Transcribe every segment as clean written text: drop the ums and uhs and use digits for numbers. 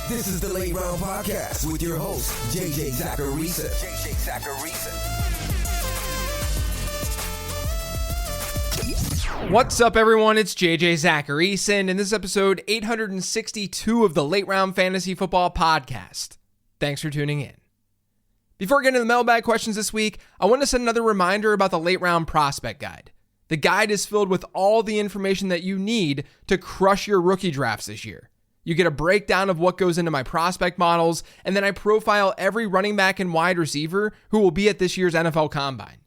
This is the Late Round Podcast with your host, JJ Zacharisa. What's up, everyone? It's JJ Zacharisa, and this is episode 862 of the Late Round Fantasy Football Podcast. Thanks for tuning in. Before getting to the mailbag questions this week, I want to send another reminder about the Late Round Prospect Guide. The guide is filled with all the information that you need to crush your rookie drafts this year. You get a breakdown of what goes into my prospect models, and then I profile every running back and wide receiver who will be at this year's NFL Combine.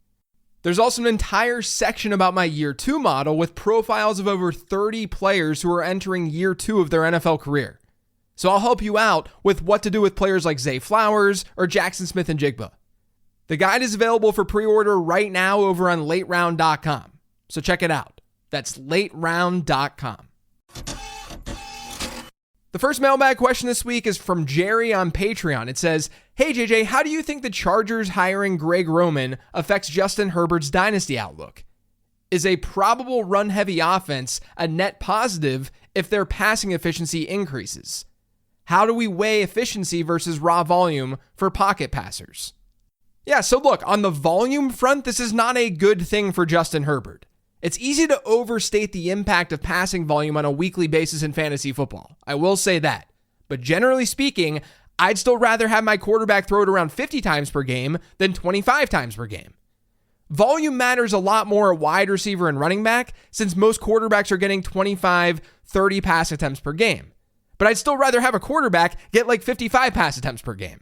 There's also an entire section about my year 2 model with profiles of over 30 players who are entering year 2 of their NFL career. So I'll help you out with what to do with players like Zay Flowers or Jackson Smith-Njigba. The guide is available for pre-order right now over on lateround.com. So check it out. That's lateround.com. The first mailbag question this week is from Jerry on Patreon. It says, "Hey JJ, how do you think the Chargers hiring Greg Roman affects Justin Herbert's dynasty outlook? Is a probable run-heavy offense a net positive if their passing efficiency increases? How do we weigh efficiency versus raw volume for pocket passers?" Yeah, so look, on the volume front, this is not a good thing for Justin Herbert. It's easy to overstate the impact of passing volume on a weekly basis in fantasy football. I will say that. But generally speaking, I'd still rather have my quarterback throw it around 50 times per game than 25 times per game. Volume matters a lot more at wide receiver and running back since most quarterbacks are getting 25, 30 pass attempts per game. But I'd still rather have a quarterback get like 55 pass attempts per game.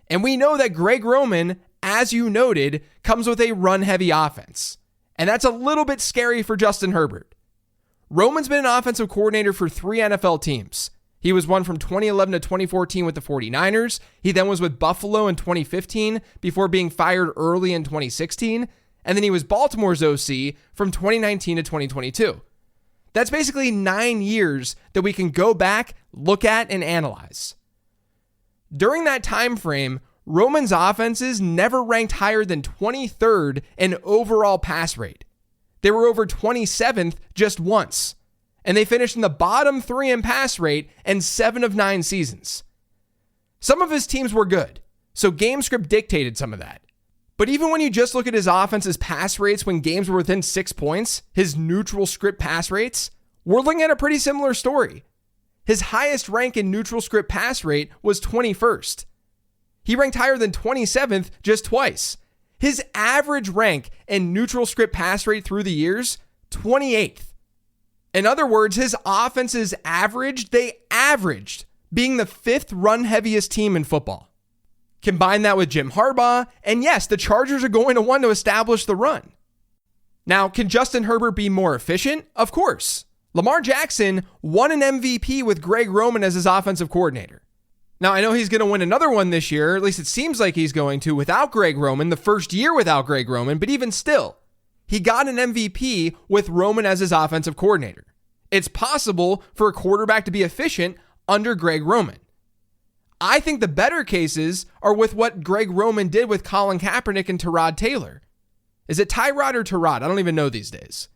And we know that Greg Roman, as you noted, comes with a run-heavy offense. And that's a little bit scary for Justin Herbert. Roman's been an offensive coordinator for 3 NFL teams. He was one from 2011 to 2014 with the 49ers. He then was with Buffalo in 2015 before being fired early in 2016. And then he was Baltimore's OC from 2019 to 2022. That's basically 9 years that we can go back, look at, and analyze. During that time frame, Roman's offenses never ranked higher than 23rd in overall pass rate. They were over 27th just once, and they finished in the bottom 3 in pass rate in 7 of 9 seasons. Some of his teams were good, so game script dictated some of that. But even when you just look at his offense's pass rates when games were within 6 points, his neutral script pass rates, we're looking at a pretty similar story. His highest rank in neutral script pass rate was 21st. He ranked higher than 27th just twice. His average rank in neutral script pass rate through the years, 28th. In other words, his offenses averaged being the 5th run heaviest team in football. Combine that with Jim Harbaugh, and yes, the Chargers are going to want to establish the run. Now, can Justin Herbert be more efficient? Of course. Lamar Jackson won an MVP with Greg Roman as his offensive coordinator. Now, I know he's going to win another one this year, at least it seems like he's going to, without Greg Roman, the first year without Greg Roman, but even still, he got an MVP with Roman as his offensive coordinator. It's possible for a quarterback to be efficient under Greg Roman. I think the better cases are with what Greg Roman did with Colin Kaepernick and Tyrod Taylor. Is it Tyrod or Tyrod? I don't even know these days.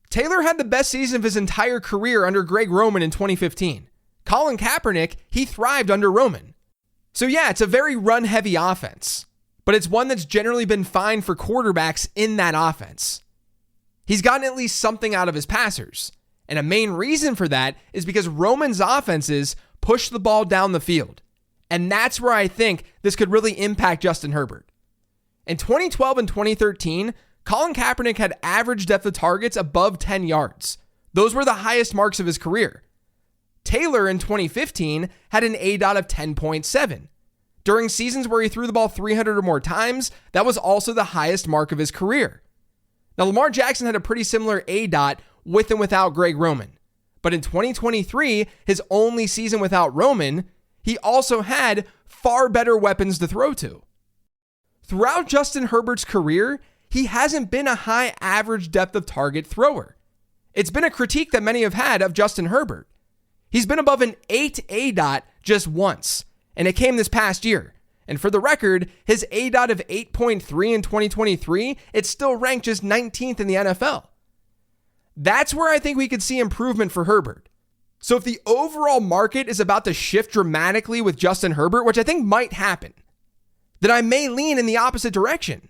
Taylor had the best season of his entire career under Greg Roman in 2015. Colin Kaepernick, he thrived under Roman. So yeah, it's a very run-heavy offense, but it's one that's generally been fine for quarterbacks in that offense. He's gotten at least something out of his passers, and a main reason for that is because Roman's offenses push the ball down the field, and that's where I think this could really impact Justin Herbert. In 2012 and 2013, Colin Kaepernick had average depth of targets above 10 yards. Those were the highest marks of his career. Taylor in 2015 had an ADOT of 10.7. During seasons where he threw the ball 300 or more times, that was also the highest mark of his career. Now, Lamar Jackson had a pretty similar ADOT with and without Greg Roman. But in 2023, his only season without Roman, he also had far better weapons to throw to. Throughout Justin Herbert's career, he hasn't been a high average depth of target thrower. It's been a critique that many have had of Justin Herbert. He's been above an 8 ADOT just once, and it came this past year. And for the record, his ADOT of 8.3 in 2023, it's still ranked just 19th in the NFL. That's where I think we could see improvement for Herbert. So if the overall market is about to shift dramatically with Justin Herbert, which I think might happen, then I may lean in the opposite direction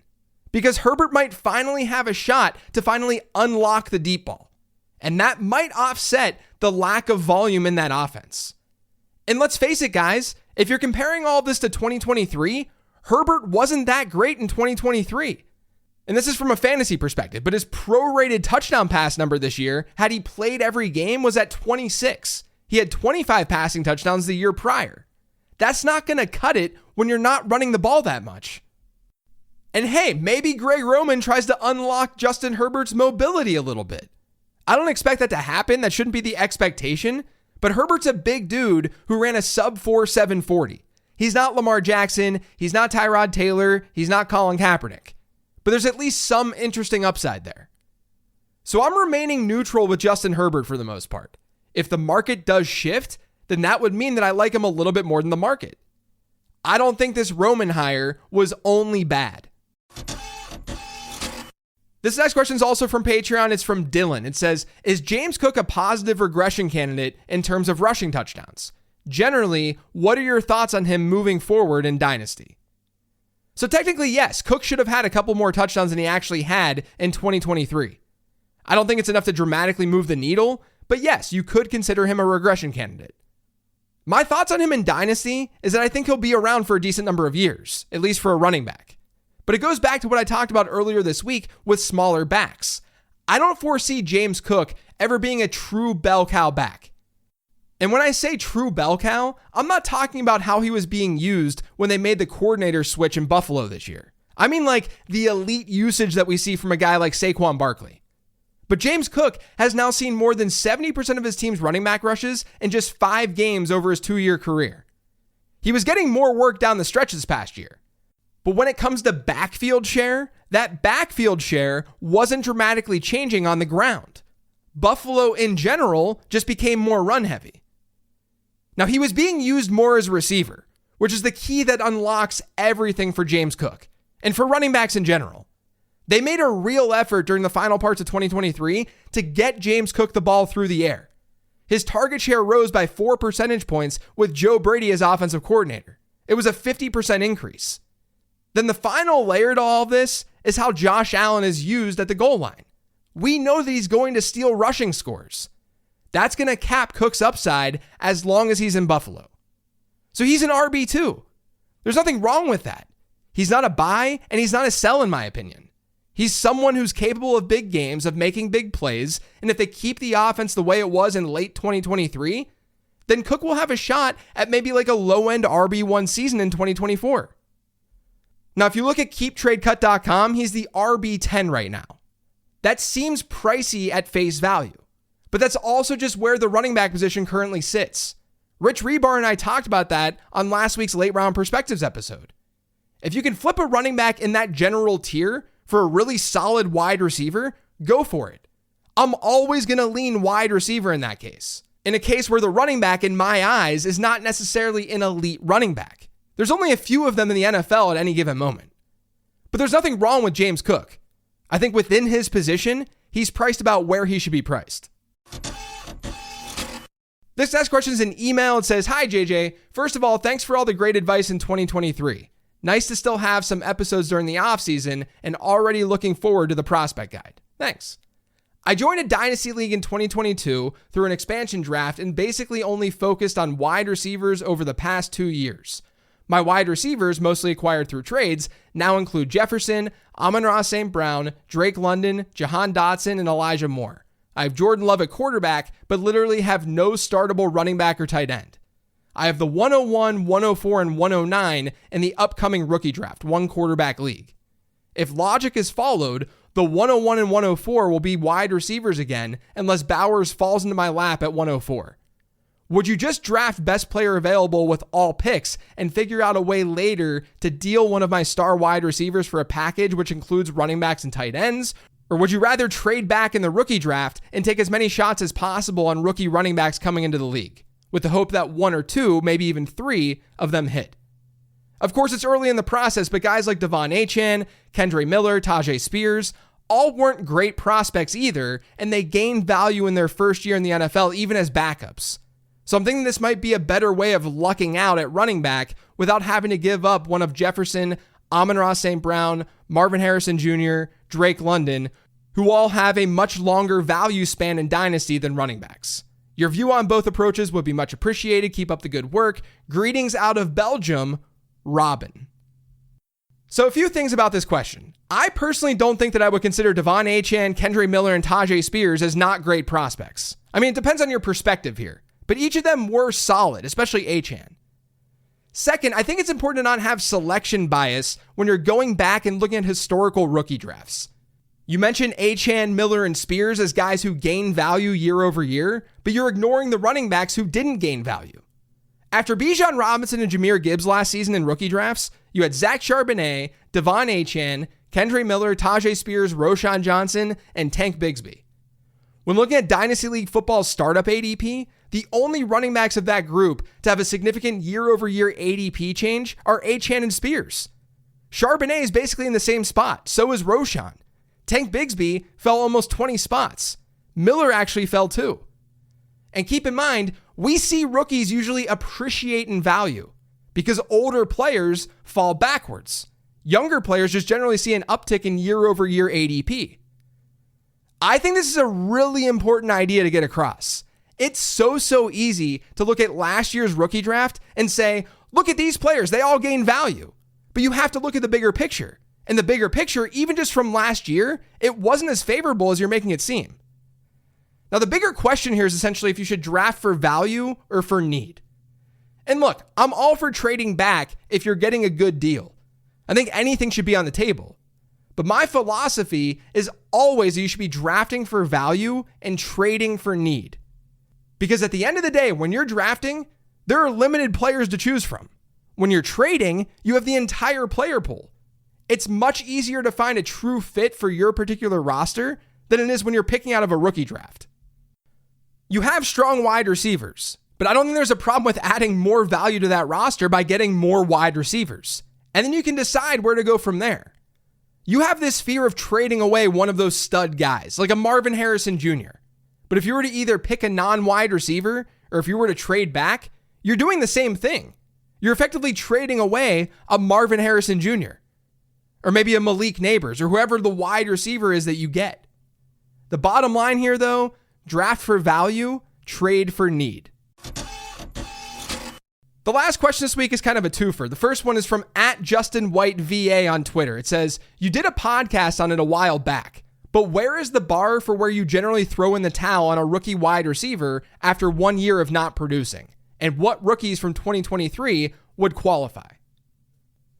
because Herbert might finally have a shot to finally unlock the deep ball. And that might offset the lack of volume in that offense. And let's face it, guys, if you're comparing all this to 2023, Herbert wasn't that great in 2023. And this is from a fantasy perspective, but his prorated touchdown pass number this year, had he played every game, was at 26. He had 25 passing touchdowns the year prior. That's not going to cut it when you're not running the ball that much. And hey, maybe Greg Roman tries to unlock Justin Herbert's mobility a little bit. I don't expect that to happen. That shouldn't be the expectation. But Herbert's a big dude who ran a sub-4 740. He's not Lamar Jackson. He's not Tyrod Taylor. He's not Colin Kaepernick. But there's at least some interesting upside there. So I'm remaining neutral with Justin Herbert for the most part. If the market does shift, then that would mean that I like him a little bit more than the market. I don't think this Roman hire was only bad. This next question is also from Patreon. It's from Dylan. It says, is James Cook a positive regression candidate in terms of rushing touchdowns? Generally, what are your thoughts on him moving forward in Dynasty? So technically, yes, Cook should have had a couple more touchdowns than he actually had in 2023. I don't think it's enough to dramatically move the needle, but yes, you could consider him a regression candidate. My thoughts on him in Dynasty is that I think he'll be around for a decent number of years, at least for a running back. But it goes back to what I talked about earlier this week with smaller backs. I don't foresee James Cook ever being a true bell cow back. And when I say true bell cow, I'm not talking about how he was being used when they made the coordinator switch in Buffalo this year. I mean like the elite usage that we see from a guy like Saquon Barkley. But James Cook has now seen more than 70% of his team's running back rushes in just 5 games over his 2-year career. He was getting more work down the stretch this past year. But when it comes to backfield share, that backfield share wasn't dramatically changing on the ground. Buffalo in general just became more run heavy. Now he was being used more as a receiver, which is the key that unlocks everything for James Cook and for running backs in general. They made a real effort during the final parts of 2023 to get James Cook the ball through the air. His target share rose by 4 percentage points with Joe Brady as offensive coordinator. It was a 50% increase. Then the final layer to all of this is how Josh Allen is used at the goal line. We know that he's going to steal rushing scores. That's going to cap Cook's upside as long as he's in Buffalo. So he's an RB2. There's nothing wrong with that. He's not a buy and he's not a sell in my opinion. He's someone who's capable of big games, of making big plays, and if they keep the offense the way it was in late 2023, then Cook will have a shot at maybe like a low-end RB1 season in 2024. Now, if you look at keeptradecut.com, he's the RB10 right now. That seems pricey at face value, but that's also just where the running back position currently sits. Rich Rebar and I talked about that on last week's Late Round Perspectives episode. If you can flip a running back in that general tier for a really solid wide receiver, go for it. I'm always going to lean wide receiver in that case. In a case where the running back, in my eyes, is not necessarily an elite running back. There's only a few of them in the NFL at any given moment. But there's nothing wrong with James Cook. I think within his position, he's priced about where he should be priced. This next question is an email. It says, "Hi JJ. First of all, thanks for all the great advice in 2023. Nice to still have some episodes during the off season and already looking forward to the prospect guide. Thanks. I joined a dynasty league in 2022 through an expansion draft and basically only focused on wide receivers over the past 2 years. My wide receivers, mostly acquired through trades, now include Jefferson, Amon-Ra St. Brown, Drake London, Jahan Dotson, and Elijah Moore. I have Jordan Love at quarterback, but literally have no startable running back or tight end. I have the 101, 104, and 109 in the upcoming rookie draft, 1 quarterback league. If logic is followed, the 101 and 104 will be wide receivers again, unless Bowers falls into my lap at 104. Would you just draft best player available with all picks and figure out a way later to deal one of my star wide receivers for a package which includes running backs and tight ends? Or would you rather trade back in the rookie draft and take as many shots as possible on rookie running backs coming into the league, with the hope that 1 or 2, maybe even 3 of them hit? Of course, it's early in the process, but guys like Devon Achane, Kendre Miller, Tajay Spears, all weren't great prospects either, and they gained value in their first year in the NFL, even as backups. So I'm thinking this might be a better way of lucking out at running back without having to give up one of Jefferson, Amon-Ra St. Brown, Marvin Harrison Jr., Drake London, who all have a much longer value span in Dynasty than running backs. Your view on both approaches would be much appreciated. Keep up the good work. Greetings out of Belgium, Robin. So a few things about this question. I personally don't think that I would consider Devon Achane, Kendre Miller, and Tajay Spears as not great prospects. I mean, it depends on your perspective here, but each of them were solid, especially Achane. Second, I think it's important to not have selection bias when you're going back and looking at historical rookie drafts. You mentioned Achane, Miller, and Spears as guys who gain value year over year, but you're ignoring the running backs who didn't gain value. After Bijan Robinson and Jahmyr Gibbs last season in rookie drafts, you had Zach Charbonnet, Devon Achane, Kendre Miller, Tajay Spears, Roschon Johnson, and Tank Bigsby. When looking at Dynasty League Football's startup ADP, the only running backs of that group to have a significant year-over-year ADP change are Achane and Spears. Charbonnet is basically in the same spot, so is Roschon. Tank Bigsby fell almost 20 spots. Miller actually fell too. And keep in mind, we see rookies usually appreciate in value because older players fall backwards. Younger players just generally see an uptick in year-over-year ADP. I think this is a really important idea to get across. It's so easy to look at last year's rookie draft and say, look at these players, they all gain value. But you have to look at the bigger picture. And the bigger picture, even just from last year, it wasn't as favorable as you're making it seem. Now, the bigger question here is essentially if you should draft for value or for need. And look, I'm all for trading back if you're getting a good deal. I think anything should be on the table. But my philosophy is always that you should be drafting for value and trading for need. Because at the end of the day, when you're drafting, there are limited players to choose from. When you're trading, you have the entire player pool. It's much easier to find a true fit for your particular roster than it is when you're picking out of a rookie draft. You have strong wide receivers, but I don't think there's a problem with adding more value to that roster by getting more wide receivers. And then you can decide where to go from there. You have this fear of trading away one of those stud guys, like a Marvin Harrison Jr. But if you were to either pick a non-wide receiver or if you were to trade back, you're doing the same thing. You're effectively trading away a Marvin Harrison Jr. or maybe a Malik Neighbors or whoever the wide receiver is that you get. The bottom line here, though, draft for value, trade for need. The last question this week is kind of a twofer. The first one is from @JustinWhiteVA on Twitter. It says, you did a podcast on it a while back, but where is the bar for where you generally throw in the towel on a rookie wide receiver after 1 year of not producing? And what rookies from 2023 would qualify?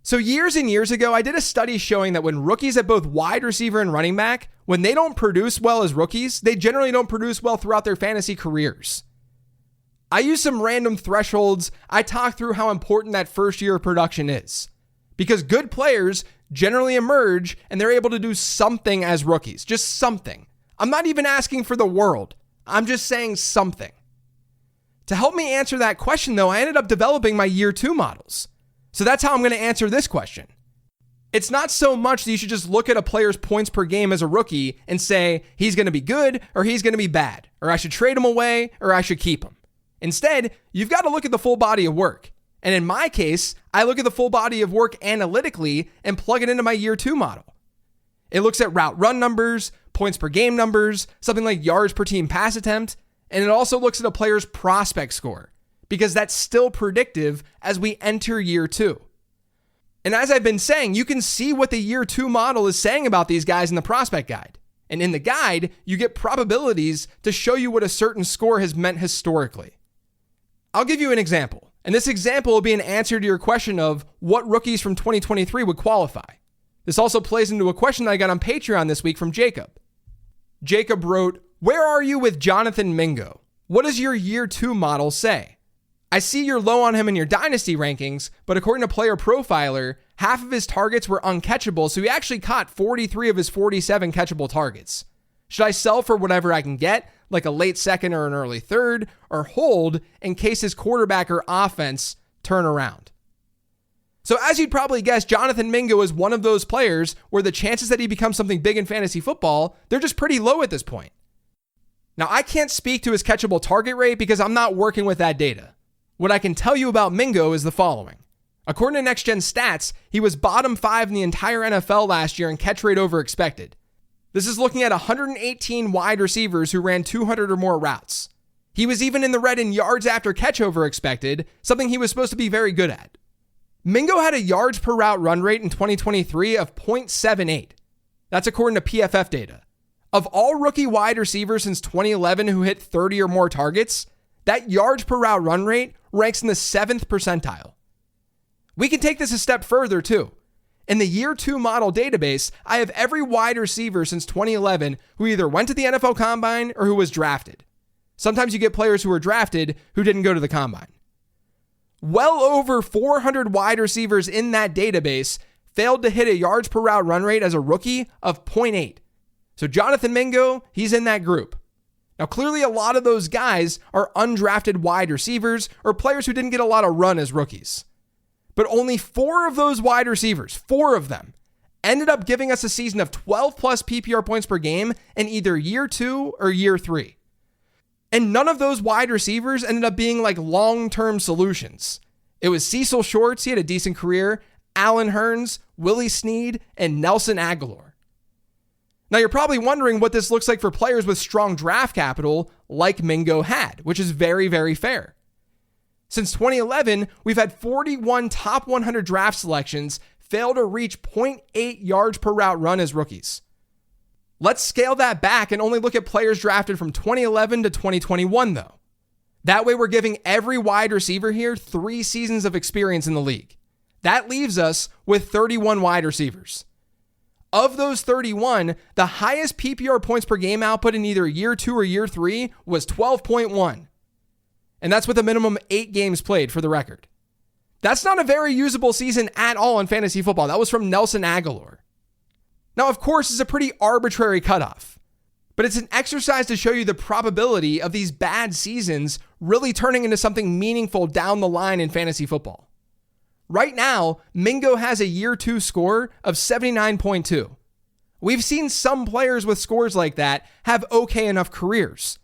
So years and years ago, I did a study showing that when rookies at both wide receiver and running back, when they don't produce well as rookies, they generally don't produce well throughout their fantasy careers. I use some random thresholds. I talk through how important that first year of production is. Because good players generally emerge and they're able to do something as rookies. Just something. I'm not even asking for the world. I'm just saying something. To help me answer that question, though, I ended up developing my year 2 models. So that's how I'm going to answer this question. It's not so much that you should just look at a player's points per game as a rookie and say, he's going to be good or he's going to be bad, or I should trade him away or I should keep him. Instead, you've got to look at the full body of work. And in my case, I look at the full body of work analytically and plug it into my year 2 model. It looks at route run numbers, points per game numbers, something like yards per team pass attempt, and it also looks at a player's prospect score, because that's still predictive as we enter year 2. And as I've been saying, you can see what the year 2 model is saying about these guys in the prospect guide. And in the guide, you get probabilities to show you what a certain score has meant historically. I'll give you an example, and this example will be an answer to your question of what rookies from 2023 would qualify. This also plays into a question that I got on Patreon this week from Jacob. Jacob wrote, where are you with Jonathan Mingo? What does your year 2 model say? I see you're low on him in your dynasty rankings, but according to Player Profiler, half of his targets were uncatchable, so he actually caught 43 of his 47 catchable targets. Should I sell for whatever I can get, like a late second or an early third, or hold in case his quarterback or offense turn around? So as you'd probably guess, Jonathan Mingo is one of those players where the chances that he becomes something big in fantasy football, they're just pretty low at this point. Now, I can't speak to his catchable target rate because I'm not working with that data. What I can tell you about Mingo is the following. According to Next Gen Stats, he was bottom 5 in the entire NFL last year in catch rate over expected. This is looking at 118 wide receivers who ran 200 or more routes. He was even in the red in yards after catch over expected, something he was supposed to be very good at. Mingo had a yards per route run rate in 2023 of 0.78. That's according to PFF data. Of all rookie wide receivers since 2011 who hit 30 or more targets, that yards per route run rate ranks in the 7th percentile. We can take this a step further too. In the year 2 model database, I have every wide receiver since 2011 who either went to the NFL Combine or who was drafted. Sometimes you get players who were drafted who didn't go to the Combine. Well over 400 wide receivers in that database failed to hit a yards per route run rate as a rookie of 0.8. So Jonathan Mingo, he's in that group. Now, clearly a lot of those guys are undrafted wide receivers or players who didn't get a lot of run as rookies. But only 4 of those wide receivers, 4 of them, ended up giving us a season of 12 plus PPR points per game in either year 2 or year 3. And none of those wide receivers ended up being like long-term solutions. It was Cecil Shorts, he had a decent career, Allen Hurns, Willie Snead, and Nelson Aguilar. Now you're probably wondering what this looks like for players with strong draft capital like Mingo had, which is very, very fair. Since 2011, we've had 41 top 100 draft selections fail to reach 0.8 yards per route run as rookies. Let's scale that back and only look at players drafted from 2011 to 2021 though. That way we're giving every wide receiver here 3 seasons of experience in the league. That leaves us with 31 wide receivers. Of those 31, the highest PPR points per game output in either year 2 or year 3 was 12.1. And that's with a minimum 8 games played for the record. That's not a very usable season at all in fantasy football. That was from Nelson Aguilar. Now, of course, it's a pretty arbitrary cutoff, but it's an exercise to show you the probability of these bad seasons really turning into something meaningful down the line in fantasy football. Right now, Mingo has a year 2 score of 79.2. We've seen some players with scores like that have okay enough careers,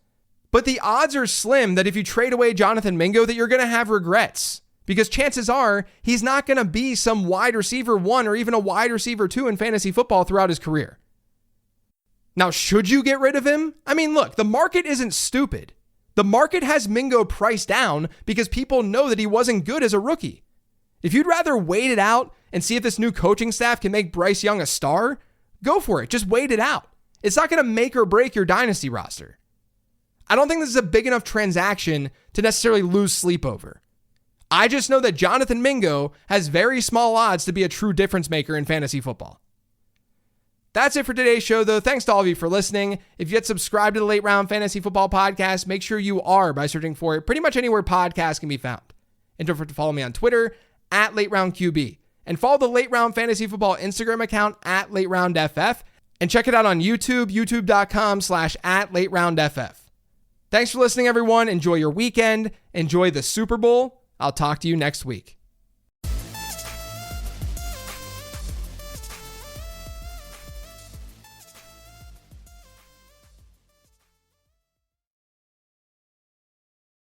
but the odds are slim that if you trade away Jonathan Mingo that you're going to have regrets. Because chances are he's not going to be some wide receiver 1 or even a wide receiver 2 in fantasy football throughout his career. Now, should you get rid of him? I mean, look, the market isn't stupid. The market has Mingo priced down because people know that he wasn't good as a rookie. If you'd rather wait it out and see if this new coaching staff can make Bryce Young a star, go for it. Just wait it out. It's not going to make or break your dynasty roster. I don't think this is a big enough transaction to necessarily lose sleep over. I just know that Jonathan Mingo has very small odds to be a true difference maker in fantasy football. That's it for today's show, though. Thanks to all of you for listening. If you yet subscribed to the Late Round Fantasy Football Podcast, make sure you are by searching for it pretty much anywhere podcasts can be found. And don't forget to follow me on Twitter @LateRoundQB. And follow the Late Round Fantasy Football Instagram account @LateRoundFF. And check it out on YouTube, youtube.com/@LateRoundFF. Thanks for listening, everyone. Enjoy your weekend. Enjoy the Super Bowl. I'll talk to you next week.